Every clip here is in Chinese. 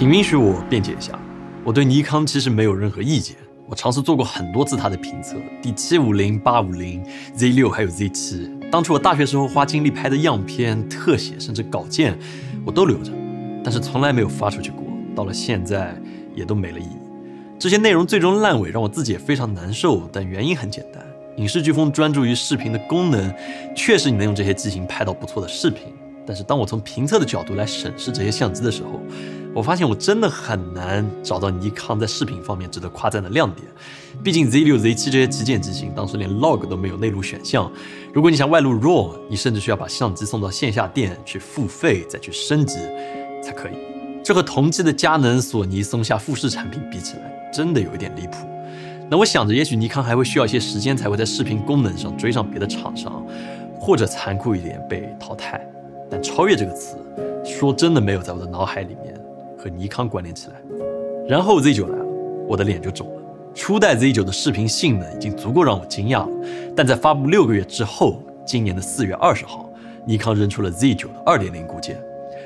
请允许我辩解一下，我对尼康其实没有任何意见。我尝试做过很多次它的评测，D750、850、Z6还有 Z7。当初我大学时候花精力拍的样片、特写甚至稿件，我都留着，但是从来没有发出去过。到了现在，也都没了意义。这些内容最终烂尾，让我自己也非常难受。但原因很简单，影视飓风专注于视频的功能，确实你能用这些机型拍到不错的视频。但是当我从评测的角度来审视这些相机的时候，我发现我真的很难找到尼康在视频方面值得夸赞的亮点。毕竟 Z6、Z7 这些旗舰机型当时连 log 都没有内录选项，如果你想外录 RAW， 你甚至需要把相机送到线下店去付费再去升级才可以。这和同期的佳能、索尼、松下、富士产品比起来，真的有一点离谱。那我想着，也许尼康还会需要一些时间才会在视频功能上追上别的厂商，或者残酷一点被淘汰。但超越这个词，说真的没有在我的脑海里面和尼康关联起来。然后 Z9 来了，我的脸就肿了。初代 Z9 的视频性能已经足够让我惊讶了，但在发布6个月之后，今年的4月20号，尼康扔出了 Z9 的 2.0 固件。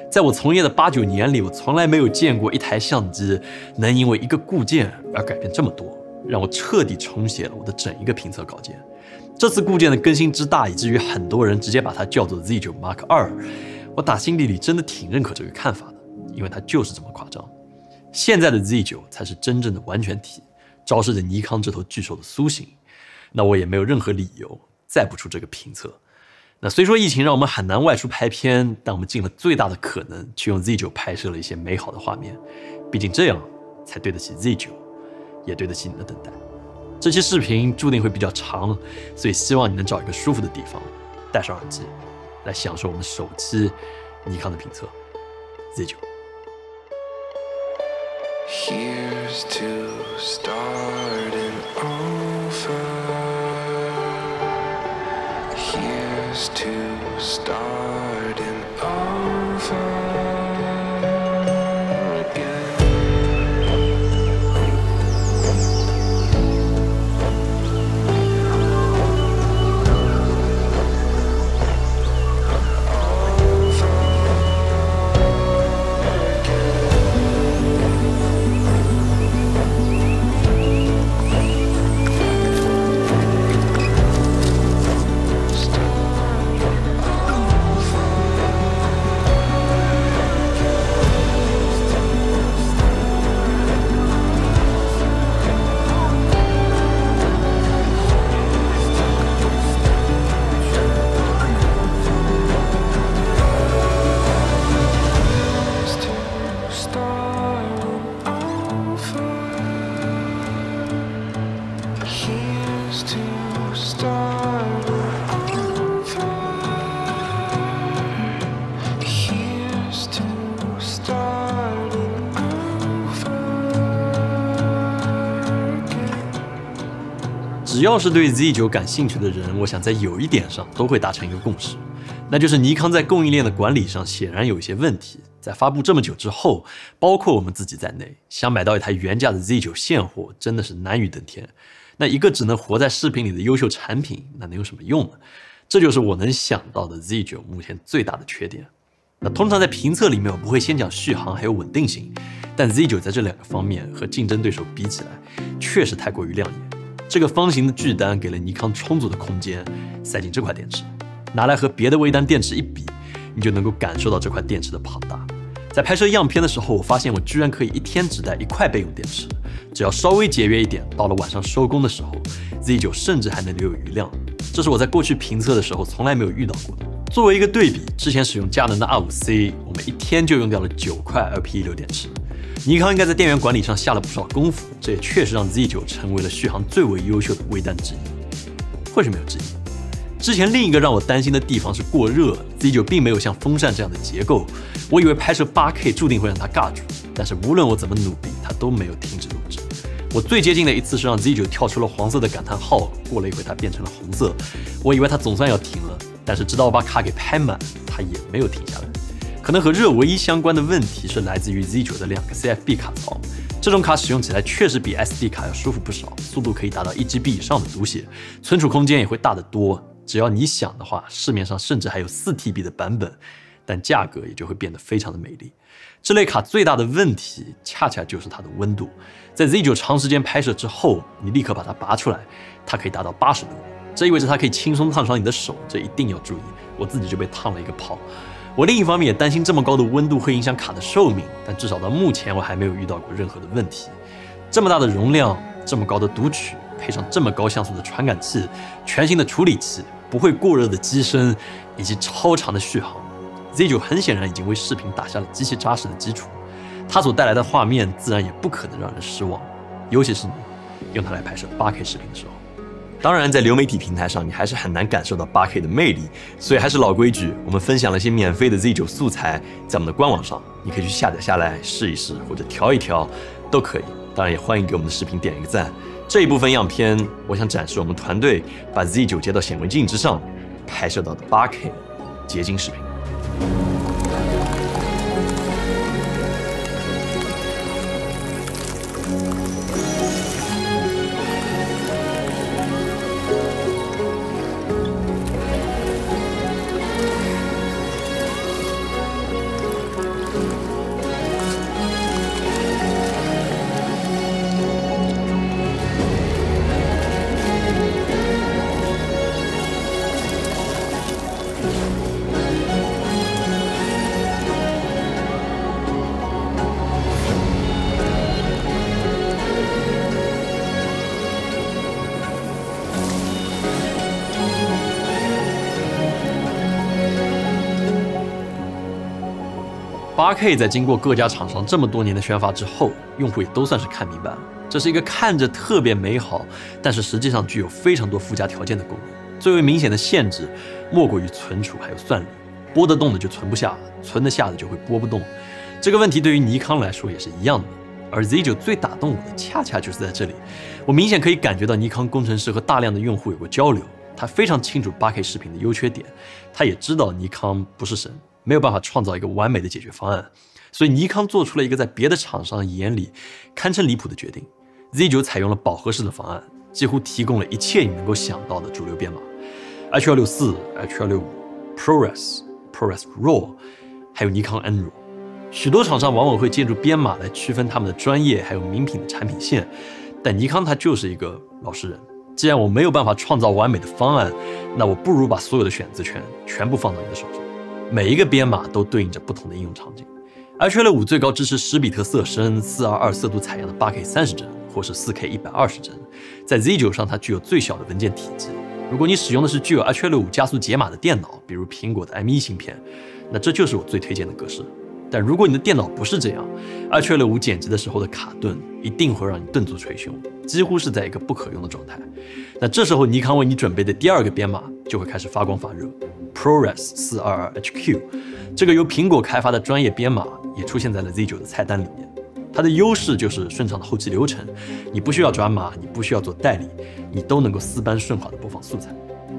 在我从业的8、9年里，我从来没有见过一台相机能因为一个固件而改变这么多，让我彻底重写了我的整一个评测稿件。这次固件的更新之大，以至于很多人直接把它叫做 Z9 Mark II。我打心底里真的挺认可这个看法的，因为它就是这么夸张。现在的 Z9 才是真正的完全体，昭示着尼康这头巨兽的苏醒。那我也没有任何理由再不出这个评测。那虽说疫情让我们很难外出拍片，但我们尽了最大的可能去用 Z9 拍摄了一些美好的画面。毕竟这样才对得起 Z9， 也对得起你的等待。这期视频注定会比较长，所以希望你能找一个舒服的地方，戴上耳机，来享受我们首期尼康的评测 Z9。Here's to starting over. Here's to starting over.只要是对 Z9 感兴趣的人，我想在有一点上都会达成一个共识，那就是尼康在供应链的管理上显然有一些问题。在发布这么久之后，包括我们自己在内，想买到一台原价的 Z9 现货真的是难于登天。那一个只能活在视频里的优秀产品，那能有什么用呢？这就是我能想到的 Z9 目前最大的缺点。那通常在评测里面，我不会先讲续航还有稳定性，但 Z9 在这两个方面和竞争对手比起来，确实太过于亮眼。这个方形的巨单给了尼康充足的空间塞进这块电池，拿来和别的微单电池一比，你就能够感受到这块电池的庞大。在拍摄样片的时候，我发现我居然可以一天只带1块备用电池，只要稍微节约一点，到了晚上收工的时候 ，Z9 甚至还能留有余量。这是我在过去评测的时候从来没有遇到过的。作为一个对比，之前使用佳能的 R5C， 我们一天就用掉了9块LP16电池。尼康应该在电源管理上下了不少功夫，这也确实让 Z9 成为了续航最为优秀的微单之一。或许没有之一。之前另一个让我担心的地方是过热 ，Z9 并没有像风扇这样的结构，我以为拍摄 8K 注定会让它尬住，但是无论我怎么努力，它都没有停止录制。我最接近的一次是让 Z9 跳出了黄色的感叹号，过了一会它变成了红色，我以为它总算要停了，但是直到我把卡给拍满，它也没有停下来。可能和热唯一相关的问题是来自于 Z9 的2个 CFB 卡槽，这种卡使用起来确实比 SD 卡要舒服不少，速度可以达到1GB 以上的读写，存储空间也会大得多。只要你想的话，市面上甚至还有4TB 的版本，但价格也就会变得非常的美丽。这类卡最大的问题恰恰就是它的温度，在 Z9 长时间拍摄之后，你立刻把它拔出来，它可以达到80度，这意味着它可以轻松烫伤你的手，这一定要注意。我自己就被烫了一个泡。我另一方面也担心这么高的温度会影响卡的寿命，但至少到目前我还没有遇到过任何的问题。这么大的容量，这么高的读取，配上这么高像素的传感器，全新的处理器，不会过热的机身，以及超长的续航， Z9 很显然已经为视频打下了极其扎实的基础。它所带来的画面自然也不可能让人失望，尤其是你用它来拍摄 8K 视频的时候。当然，在流媒体平台上，你还是很难感受到 8K 的魅力，所以还是老规矩，我们分享了一些免费的 Z9 素材，在我们的官网上，你可以去下载下来试一试，或者调一调，都可以。当然，也欢迎给我们的视频点一个赞。这一部分样片，我想展示我们团队把 Z9 接到显微镜之上拍摄到的 8K 结晶视频。8K 在经过各家厂商这么多年的宣发之后，用户也都算是看明白了，这是一个看着特别美好，但是实际上具有非常多附加条件的功能。最为明显的限制，莫过于存储还有算力，拨得动的就存不下，存得下的就会拨不动。这个问题对于尼康来说也是一样的。而 Z9 最打动我的，恰恰就是在这里，我明显可以感觉到尼康工程师和大量的用户有过交流，他非常清楚 8K 视频的优缺点，他也知道尼康不是神，没有办法创造一个完美的解决方案，所以尼康做出了一个在别的厂商眼里堪称离谱的决定。Z9 采用了饱和式的方案，几乎提供了一切你能够想到的主流编码 H.264、H.265、ProRes、ProRes RAW， 还有尼康 N-RAW。许多厂商往往会借助编码来区分他们的专业还有名品的产品线，但尼康它就是一个老实人。既然我没有办法创造完美的方案，那我不如把所有的选择权全部放到你的手上。每一个编码都对应着不同的应用场景。H.265最高支持10比特色深、422色度采样的 8K 30帧，或是 4K 120帧。在 Z9 上，它具有最小的文件体积。如果你使用的是具有 H.265加速解码的电脑，比如苹果的 M1 芯片，那这就是我最推荐的格式。但如果你的电脑不是这样， H.265剪辑的时候的卡顿一定会让你顿足捶胸，几乎是在一个不可用的状态。那这时候尼康为你准备的第二个编码就会开始发光发热， ProRes 422HQ， 这个由苹果开发的专业编码也出现在了 Z9 的菜单里面。它的优势就是顺畅的后期流程，你不需要转码，你不需要做代理，你都能够丝般顺滑的播放素材。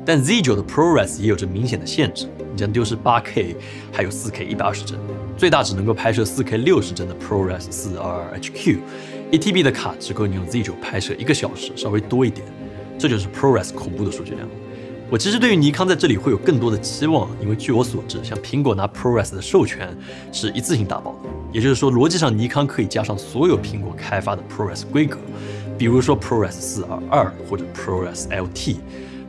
但 Z9 的 ProRes 也有着明显的限制，你将丢失 8K 还有 4K 120帧，最大只能够拍摄 4K 60帧的 ProRes 422HQ，1TB 的卡只够你用 Z9 拍摄1个小时，稍微多一点，这就是 ProRes 恐怖的数据量。我其实对于尼康在这里会有更多的期望，因为据我所知，像苹果拿 ProRes 的授权是一次性打包的，也就是说逻辑上尼康可以加上所有苹果开发的 ProRes 规格，比如说 ProRes 422或者 ProRes LT。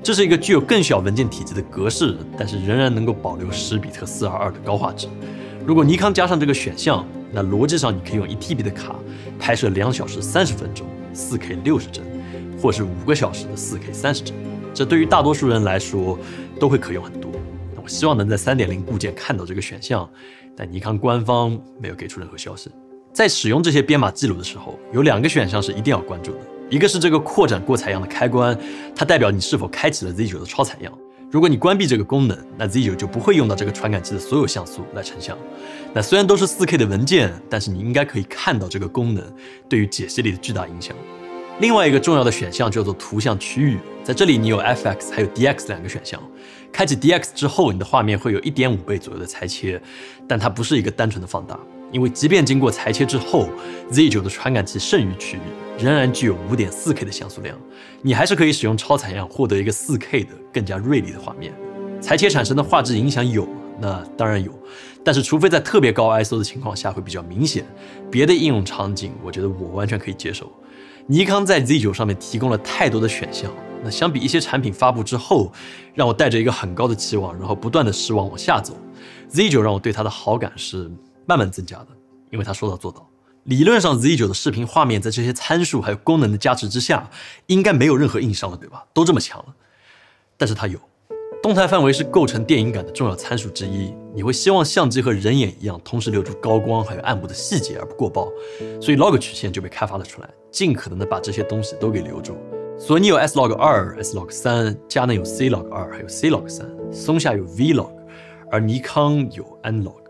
这是一个具有更小文件体积的格式，但是仍然能够保留10比特422的高画质。如果尼康加上这个选项，那逻辑上你可以用1TB 的卡拍摄2小时30分钟 4K 60帧，或是5个小时的 4K 30帧。这对于大多数人来说都会可用很多。我希望能在 3.0 固件看到这个选项，但尼康官方没有给出任何消息。在使用这些编码记录的时候，有2个选项是一定要关注的。一个是这个扩展过采样的开关，它代表你是否开启了 Z9 的超采样。如果你关闭这个功能，那 Z9 就不会用到这个传感器的所有像素来成像。那虽然都是 4K 的文件，但是你应该可以看到这个功能对于解析力的巨大影响。另外一个重要的选项叫做图像区域，在这里你有 FX 还有 DX 2个选项。开启 DX 之后，你的画面会有 1.5 倍左右的裁切，但它不是一个单纯的放大，因为即便经过裁切之后， Z9 的传感器剩余区域仍然具有 5.4K 的像素量，你还是可以使用超采样获得一个 4K 的更加锐利的画面。裁切产生的画质影响有，那当然有，但是除非在特别高 ISO 的情况下会比较明显，别的应用场景我觉得我完全可以接受。尼康在 Z9 上面提供了太多的选项，那相比一些产品发布之后，让我带着一个很高的期望，然后不断的失望往下走。Z9 让我对它的好感是慢慢增加的，因为它说到做到。理论上 Z9 的视频画面在这些参数还有功能的加持之下，应该没有任何硬伤了，对吧？都这么强了，但是它有。动态范围是构成电影感的重要参数之一，你会希望相机和人眼一样，同时留住高光还有暗部的细节而不过曝，所以 log 曲线就被开发了出来，尽可能的把这些东西都给留住。索尼有 S-Log2、S-Log3，佳能有 C-Log2，还有 C-Log3，松下有 V-Log， 而尼康有 N-Log。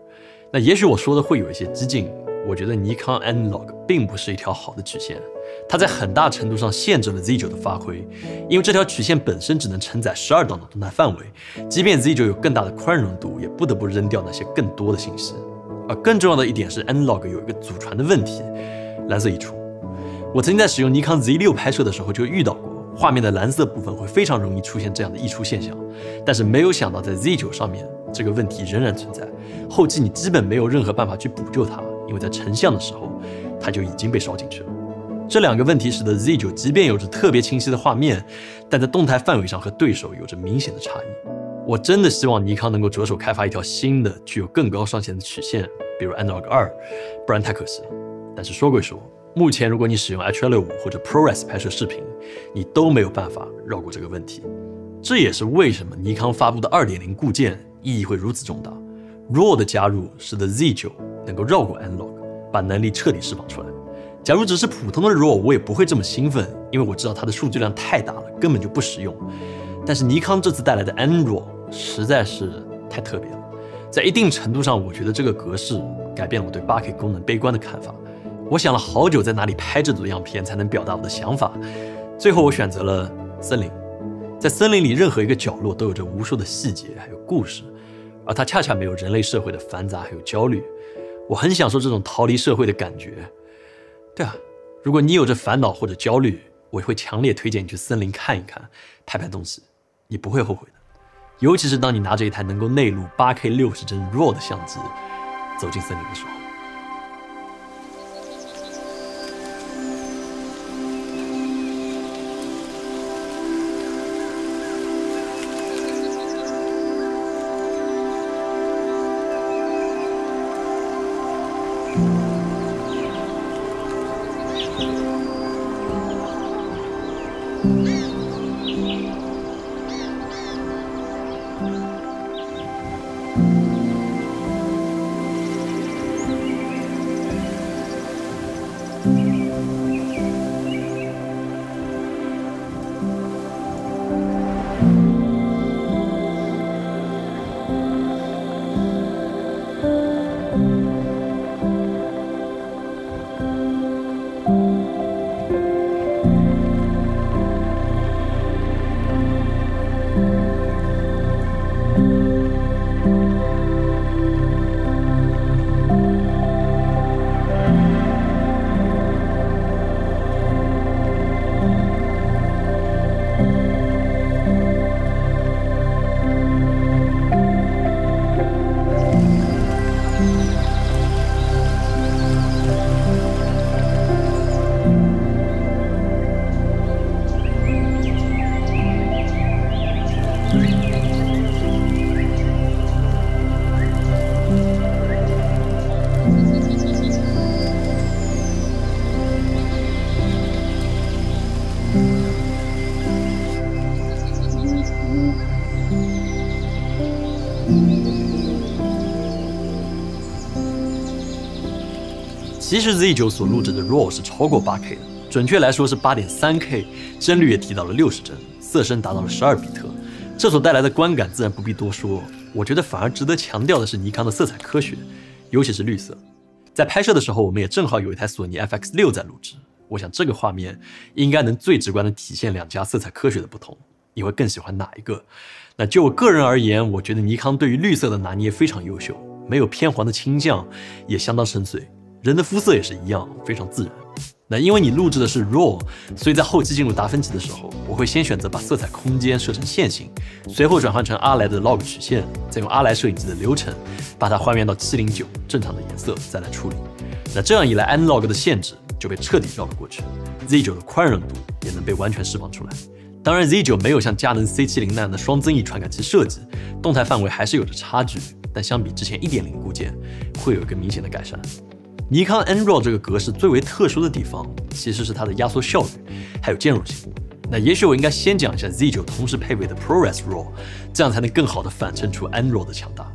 那也许我说的会有一些激进，我觉得尼康 N-Log 并不是一条好的曲线，它在很大程度上限制了 Z9 的发挥，因为这条曲线本身只能承载12档的动态范围，即便 Z9 有更大的宽容度，也不得不扔掉那些更多的信息。而更重要的一点是 N-Log 有一个祖传的问题，蓝色溢出。我曾经在使用尼康 Z6 拍摄的时候就遇到过，画面的蓝色部分会非常容易出现这样的溢出现象，但是没有想到在 Z9 上面这个问题仍然存在，后期你基本没有任何办法去补救它，因为在成像的时候它就已经被烧进去了。这两个问题使得 Z9 即便有着特别清晰的画面，但在动态范围上和对手有着明显的差异。我真的希望尼康能够着手开发一条新的具有更高上限的曲线，比如 N-Log2，不然太可惜了。但是说归说，目前如果你使用 H265 或者 ProRes 拍摄视频，你都没有办法绕过这个问题。这也是为什么尼康发布的 2.0 固件意义会如此重大。RAW 的加入使得 Z9 能够绕过 N-Log， 把能力彻底释放出来。假如只是普通的 RAW， 我也不会这么兴奋，因为我知道它的数据量太大了，根本就不实用。但是尼康这次带来的 N-RAW 实在是太特别了，在一定程度上，我觉得这个格式改变了我对 8K 功能悲观的看法。我想了好久，在哪里拍这组样片才能表达我的想法，最后我选择了森林。在森林里，任何一个角落都有着无数的细节还有故事，而它恰恰没有人类社会的繁杂还有焦虑。我很享受这种逃离社会的感觉。对啊，如果你有着烦恼或者焦虑，我会强烈推荐你去森林看一看，拍拍东西，你不会后悔的。尤其是当你拿着一台能够内录 8K 60帧 RAW 的相机走进森林的时候。其实 Z9 所录制的 RAW 是超过 8K 的，准确来说是 8.3K， 帧率也提到了60帧，色深达到了12比特。这所带来的观感自然不必多说，我觉得反而值得强调的是尼康的色彩科学，尤其是绿色。在拍摄的时候，我们也正好有一台索尼 FX6 在录制，我想这个画面应该能最直观地体现两家色彩科学的不同。你会更喜欢哪一个？那就我个人而言，我觉得尼康对于绿色的拿捏非常优秀，没有偏黄的倾向，也相当深邃。人的肤色也是一样，非常自然。那因为你录制的是 RAW， 所以在后期进入达芬奇的时候，我会先选择把色彩空间设成线性，随后转换成阿莱的 log 曲线，再用阿莱摄影机的流程把它还原到709正常的颜色，再来处理。那这样一来 ，Analog 的限制就被彻底绕了过去 ，Z9 的宽容度也能被完全释放出来。当然 ，Z9 没有像佳能 C70那样的双增益传感器设计，动态范围还是有着差距，但相比之前 1.0 固件，会有一个明显的改善。尼康 N-RAW 这个格式最为特殊的地方，其实是它的压缩效率，还有兼容性。那也许我应该先讲一下 Z9 同时配备的 ProRes RAW， 这样才能更好的反衬出 N-RAW 的强大。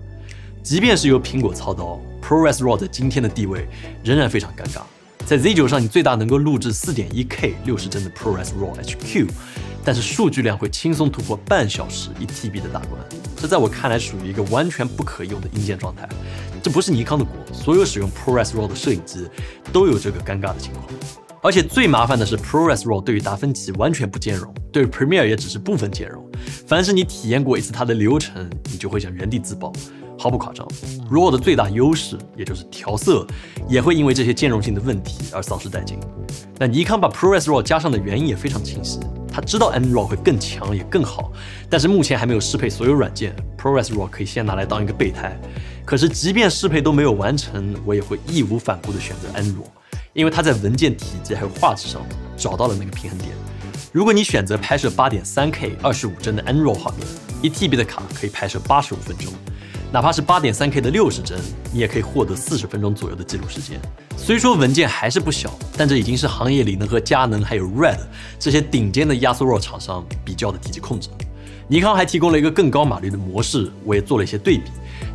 即便是由苹果操刀 ，ProRes RAW 在今天的地位仍然非常尴尬。在 Z9 上，你最大能够录制 4.1K 60帧的 ProRes RAW HQ， 但是数据量会轻松突破半小时1TB 的大关，这在我看来属于一个完全不可用的硬件状态。这不是尼康的锅，所有使用 ProRes RAW 的摄影机都有这个尴尬的情况。而且最麻烦的是 ProRes RAW 对于达芬奇完全不兼容，对于 Premiere 也只是部分兼容。凡是你体验过一次它的流程，你就会想原地自爆。毫不夸张 ，RAW 的最大优势也就是调色，也会因为这些兼容性的问题而丧失殆尽。那尼康把 ProRes RAW 加上的原因也非常清晰，他知道 N-RAW 会更强也更好，但是目前还没有适配所有软件 ，ProRes RAW 可以先拿来当一个备胎。可是即便适配都没有完成，我也会义无反顾地选择 N-RAW， 因为它在文件体积还有画质上找到了那个平衡点。如果你选择拍摄 8.3K 25帧的 N-RAW 画面，1TB 的卡可以拍摄85分钟。哪怕是 8.3K 的60帧，你也可以获得40分钟左右的记录时间。虽说文件还是不小，但这已经是行业里能和佳能还有 RED 这些顶尖的压缩 RAW 厂商比较的体积控制。尼康还提供了一个更高码率的模式，我也做了一些对比，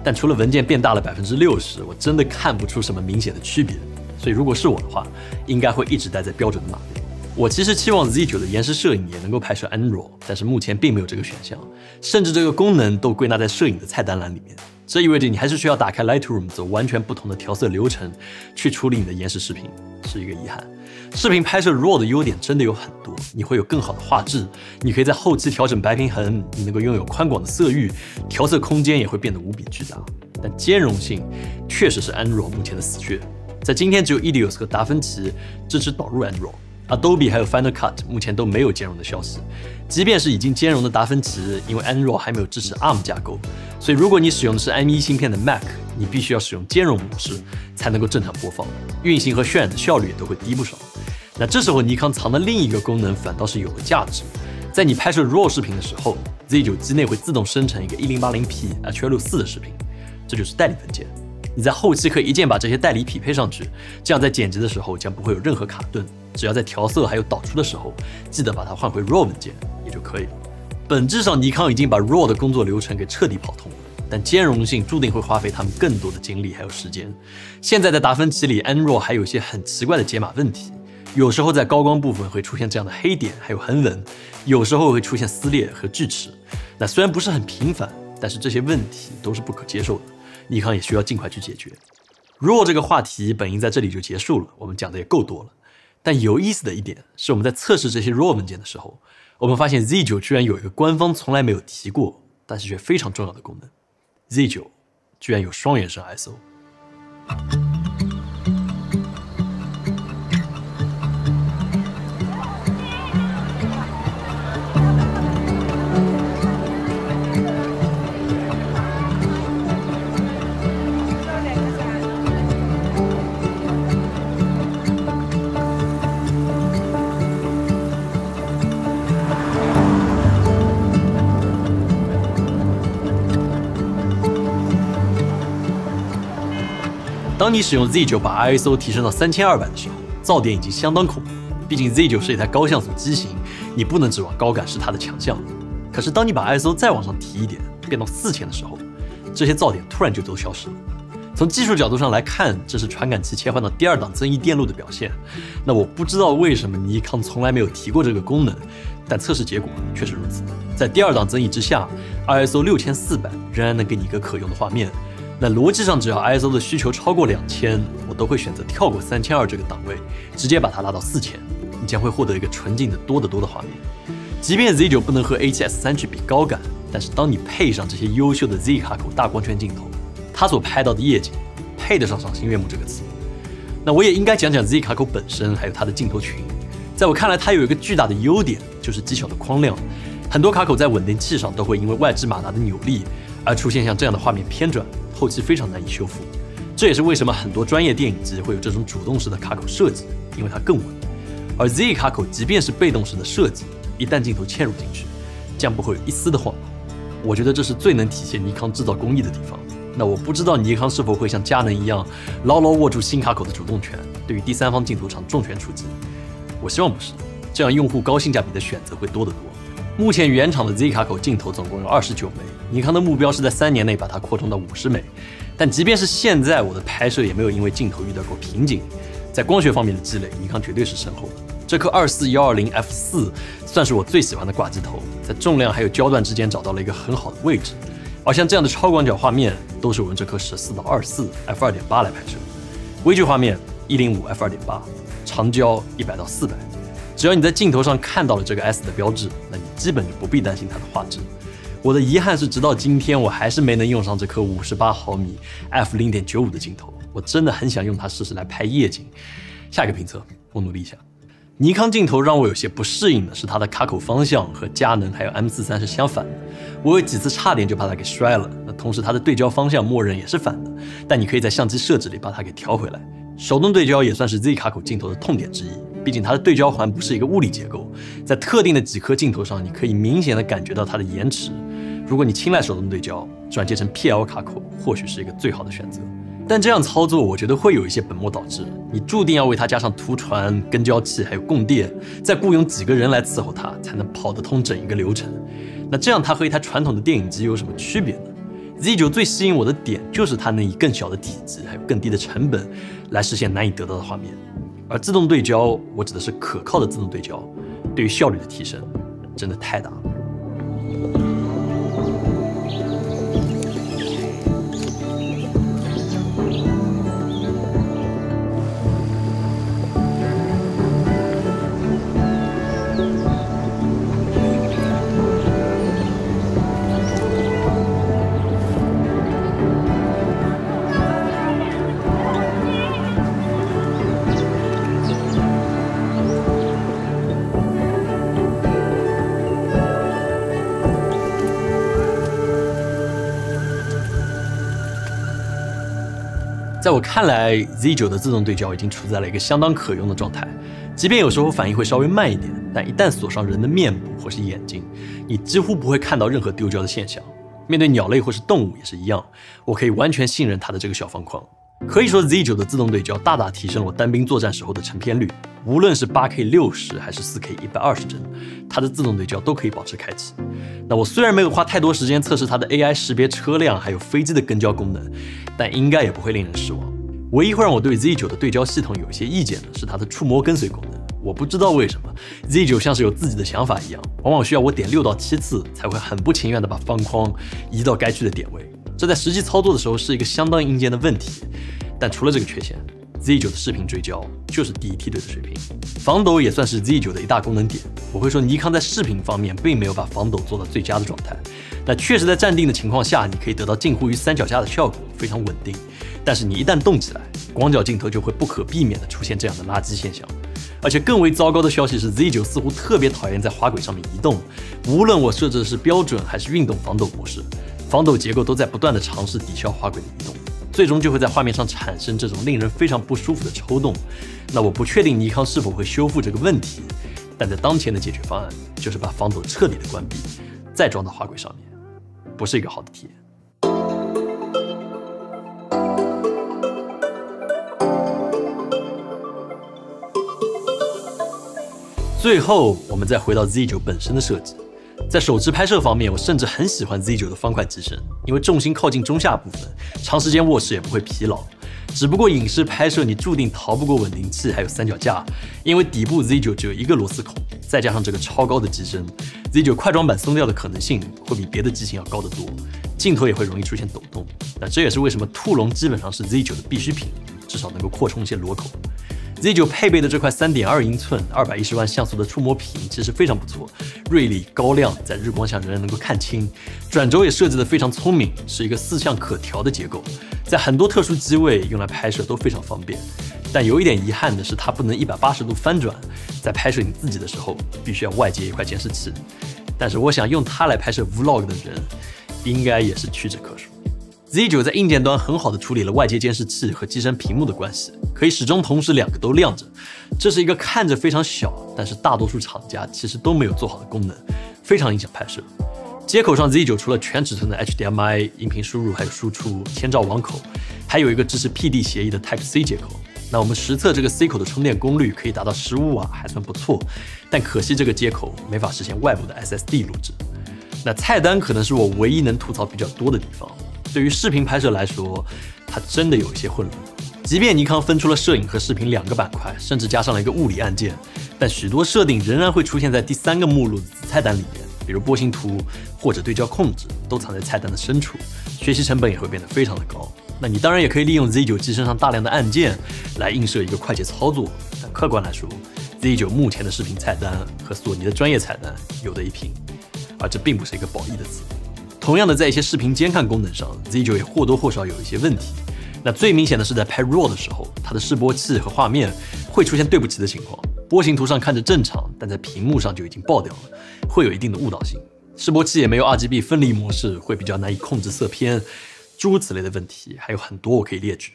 但除了文件变大了60%，我真的看不出什么明显的区别。所以如果是我的话，应该会一直待在标准的码率。我其实期望 Z9 的延时摄影也能够拍摄 N-RAW， 但是目前并没有这个选项，甚至这个功能都归纳在摄影的菜单栏里面。这意味着你还是需要打开 Lightroom 走完全不同的调色流程去处理你的延时视频，是一个遗憾。视频拍摄 RAW 的优点真的有很多，你会有更好的画质，你可以在后期调整白平衡，你能够拥有宽广的色域，调色空间也会变得无比巨大。但兼容性确实是 N-RAW 目前的死穴，在今天只有 EOS 和达芬奇支持导入 N-RAW。Adobe 还有 Final Cut 目前都没有兼容的消息，即便是已经兼容的达芬奇，因为 N-RAW 还没有支持 ARM 架构，所以如果你使用的是 M1 芯片的 Mac， 你必须要使用兼容模式才能够正常播放，运行和渲染的效率也都会低不少。那这时候尼康藏的另一个功能反倒是有了价值，在你拍摄 RAW 视频的时候 ，Z9 机内会自动生成一个 1080p H.264 的视频，这就是代理文件。你在后期可以一键把这些代理匹配上去，这样在剪辑的时候将不会有任何卡顿。只要在调色还有导出的时候，记得把它换回 RAW 文件也就可以了。本质上，尼康已经把 RAW 的工作流程给彻底跑通了，但兼容性注定会花费他们更多的精力还有时间。现在在达芬奇里 ，N-RAW 还有一些很奇怪的解码问题，有时候在高光部分会出现这样的黑点还有横纹，有时候会出现撕裂和锯齿。那虽然不是很频繁，但是这些问题都是不可接受的，尼康也需要尽快去解决。RAW 这个话题本应在这里就结束了，我们讲的也够多了。但有意思的一点是，我们在测试这些 RAW 文件的时候，我们发现 Z9 居然有一个官方从来没有提过，但是却非常重要的功能 ，Z9 居然有双原生 ISO。当你使用 Z9 把 ISO 提升到3200的时候，噪点已经相当恐怖。毕竟 Z9 是一台高像素机型，你不能指望高感是它的强项。可是当你把 ISO 再往上提一点，变到4000的时候，这些噪点突然就都消失了。从技术角度上来看，这是传感器切换到第二档增益电路的表现。那我不知道为什么尼康从来没有提过这个功能，但测试结果确实如此。在第二档增益之下 ，ISO 6400仍然能给你一个可用的画面。那逻辑上，只要 ISO 的需求超过2000，我都会选择跳过3200这个档位，直接把它拉到4000，你将会获得一个纯净的多得多的画面。即便 Z9 不能和 A7S3 去比高感，但是当你配上这些优秀的 Z 卡口大光圈镜头，它所拍到的夜景配得上赏心悦目这个词。那我也应该讲讲 Z 卡口本身，还有它的镜头群。在我看来，它有一个巨大的优点，就是极小的框量。很多卡口在稳定器上都会因为外置马达的扭力而出现像这样的画面偏转，后期非常难以修复。这也是为什么很多专业电影机会有这种主动式的卡口设计，因为它更稳。而 Z 卡口即便是被动式的设计，一旦镜头嵌入进去，将不会有一丝的晃动。我觉得这是最能体现尼康制造工艺的地方。那我不知道尼康是否会像佳能一样，牢牢握住新卡口的主动权，对于第三方镜头厂重拳出击。我希望不是，这样用户高性价比的选择会多得多。目前原厂的 Z 卡口镜头总共有29枚，尼康的目标是在3年内把它扩充到50枚。但即便是现在，我的拍摄也没有因为镜头遇到过瓶颈。在光学方面的积累，尼康绝对是深厚的。这颗24120 f4 算是我最喜欢的挂机头，在重量还有焦段之间找到了一个很好的位置。而像这样的超广角画面，都是我用这颗14-24 f2.8 来拍摄。微距画面105 f2.8，长焦100-400。只要你在镜头上看到了这个 S 的标志，那你基本就不必担心它的画质。我的遗憾是，直到今天我还是没能用上这颗58毫米 f0.95 的镜头。我真的很想用它试试来拍夜景。下一个评测，我努力一下。尼康镜头让我有些不适应的是它的卡口方向和佳能还有 M43是相反的，我有几次差点就把它给摔了。那同时它的对焦方向默认也是反的，但你可以在相机设置里把它给调回来。手动对焦也算是 Z 卡口镜头的痛点之一，毕竟它的对焦环不是一个物理结构，在特定的几颗镜头上，你可以明显的感觉到它的延迟。如果你青睐手动对焦，转接成 PL 卡口或许是一个最好的选择。但这样操作，我觉得会有一些本末倒置，你注定要为它加上图传、跟焦器还有供电，再雇佣几个人来伺候它，才能跑得通整一个流程。那这样它和一台传统的电影机有什么区别呢？ Z9 最吸引我的点就是它能以更小的体积还有更低的成本来实现难以得到的画面，而自动对焦，我指的是可靠的自动对焦，对于效率的提升真的太大了。在我看来 ，Z9 的自动对焦已经处在了一个相当可用的状态。即便有时候反应会稍微慢一点，但一旦锁上人的面部或是眼睛，你几乎不会看到任何丢焦的现象。面对鸟类或是动物也是一样，我可以完全信任它的这个小方框。可以说 Z9 的自动对焦大大提升了我单兵作战时候的成片率，无论是 8K 60还是 4K 120帧，它的自动对焦都可以保持开启。那我虽然没有花太多时间测试它的 AI 识别车辆还有飞机的跟焦功能，但应该也不会令人失望。唯一会让我对 Z9 的对焦系统有一些意见的是它的触摸跟随功能。我不知道为什么 Z9 像是有自己的想法一样，往往需要我点6到7次才会很不情愿的把方框移到该区的点位。这在实际操作的时候是一个相当硬件的问题，但除了这个缺陷 ，Z9 的视频追焦就是第一梯队的水平。防抖也算是 Z9 的一大功能点。我会说尼康在视频方面并没有把防抖做到最佳的状态。那确实在站定的情况下，你可以得到近乎于三脚架的效果，非常稳定。但是你一旦动起来，广角镜头就会不可避免的出现这样的垃圾现象。而且更为糟糕的消息是 ，Z9 似乎特别讨厌在滑轨上面移动。无论我设置的是标准还是运动防抖模式，防抖结构都在不断的尝试抵消滑轨的移动，最终就会在画面上产生这种令人非常不舒服的抽动。那我不确定尼康是否会修复这个问题，但在当前的解决方案就是把防抖彻底的关闭，再装到滑轨上面，不是一个好的体验。最后，我们再回到 Z9 本身的设计。在手持拍摄方面，我甚至很喜欢 Z9 的方块机身，因为重心靠近中下部分，长时间握持也不会疲劳。只不过影视拍摄你注定逃不过稳定器还有三脚架，因为底部 Z9 只有一个螺丝孔，再加上这个超高的机身 ，Z9 快装板松掉的可能性会比别的机型要高得多，镜头也会容易出现抖动。那这也是为什么兔笼基本上是 Z9 的必需品，至少能够扩充一些螺口。Z9 配备的这块3.2英寸210万像素的触摸屏其实非常不错，锐利高亮，在日光下仍然能够看清。转轴也设计得非常聪明，是一个4向可调的结构，在很多特殊机位用来拍摄都非常方便。但有一点遗憾的是，它不能180度翻转，在拍摄你自己的时候，必须要外接一块监视器。但是我想用它来拍摄 vlog 的人，应该也是屈指可数。Z9 在硬件端很好的处理了外接监视器和机身屏幕的关系，可以始终同时两个都亮着。这是一个看着非常小，但是大多数厂家其实都没有做好的功能，非常影响拍摄。接口上 Z9 除了全尺寸的 HDMI 音频输入还有输出、千兆网口，还有一个支持 PD 协议的 Type-C 接口。那我们实测这个 C 口的充电功率可以达到15瓦，还算不错，但可惜这个接口没法实现外部的 SSD 录制。那菜单可能是我唯一能吐槽比较多的地方。对于视频拍摄来说，它真的有一些混乱。即便尼康分出了摄影和视频2个板块，甚至加上了一个物理按键，但许多设定仍然会出现在第3个目录的子菜单里面，比如波形图或者对焦控制都藏在菜单的深处，学习成本也会变得非常的高。那你当然也可以利用 Z9 机身上大量的按键来映射一个快捷操作，但客观来说 ，Z9 目前的视频菜单和索尼的专业菜单有得一拼，而这并不是一个褒义的词。同样的，在一些视频监看功能上 ，Z9 也或多或少有一些问题。那最明显的是在拍 RAW 的时候，它的示波器和画面会出现对不齐的情况。波形图上看着正常，但在屏幕上就已经爆掉了，会有一定的误导性。示波器也没有 RGB 分离模式，会比较难以控制色偏，诸如此类的问题还有很多我可以列举。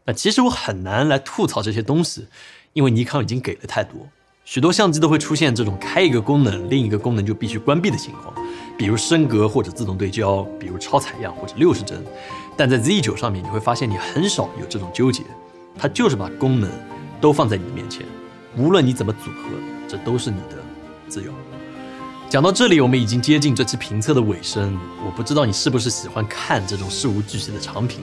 那其实我很难来吐槽这些东西，因为尼康已经给了太多。许多相机都会出现这种开一个功能，另一个功能就必须关闭的情况，比如升格或者自动对焦，比如超采样或者60帧。但在 Z9 上面，你会发现你很少有这种纠结，它就是把功能都放在你的面前，无论你怎么组合，这都是你的自由。讲到这里，我们已经接近这期评测的尾声。我不知道你是不是喜欢看这种事无巨细的长评。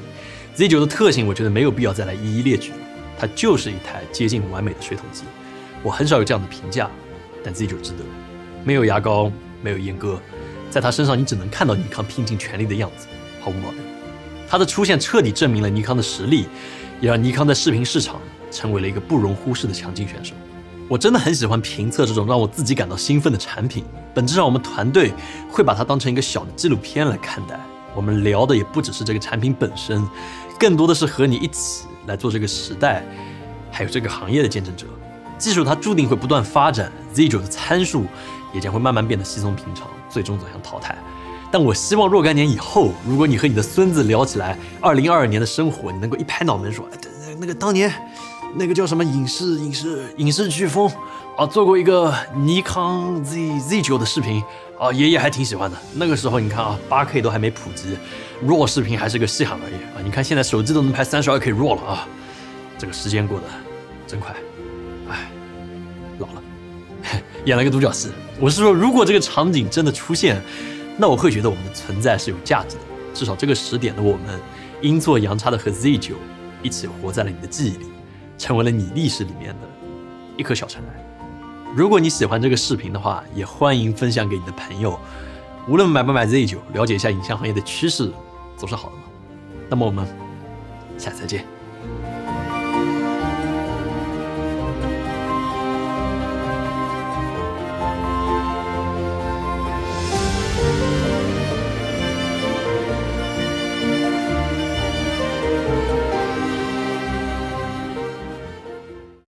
Z9 的特性，我觉得没有必要再来一一列举了，它就是一台接近完美的水桶机。我很少有这样的评价，但 Z9 值得。没有牙膏，没有阉割，在它身上你只能看到尼康拼尽全力的样子，毫无保留。它的出现彻底证明了尼康的实力，也让尼康在视频市场成为了一个不容忽视的强劲选手。我真的很喜欢评测这种让我自己感到兴奋的产品，本质上我们团队会把它当成一个小的纪录片来看待。我们聊的也不只是这个产品本身，更多的是和你一起来做这个时代还有这个行业的见证者。技术它注定会不断发展， Z9 的参数也将会慢慢变得稀松平常，最终走向淘汰。但我希望若干年以后，如果你和你的孙子聊起来2022年的生活，你能够一拍脑门说，那个当年那个叫什么影视飓风啊，做过一个尼康 Z9 的视频啊，爷爷还挺喜欢的。那个时候你看啊，8K 都还没普及，RAW 视频还是个稀罕而已啊。你看现在手机都能拍32K RAW 了啊，这个时间过得真快。哎，老了，演了个独角戏。我是说，如果这个场景真的出现，那我会觉得我们的存在是有价值的。至少这个时点的我们，阴错阳差的和 Z9 一起活在了你的记忆里，成为了你历史里面的一颗小尘埃。如果你喜欢这个视频的话，也欢迎分享给你的朋友。无论买不买 Z9，了解一下影像行业的趋势，总是好的嘛。那么我们下次再见。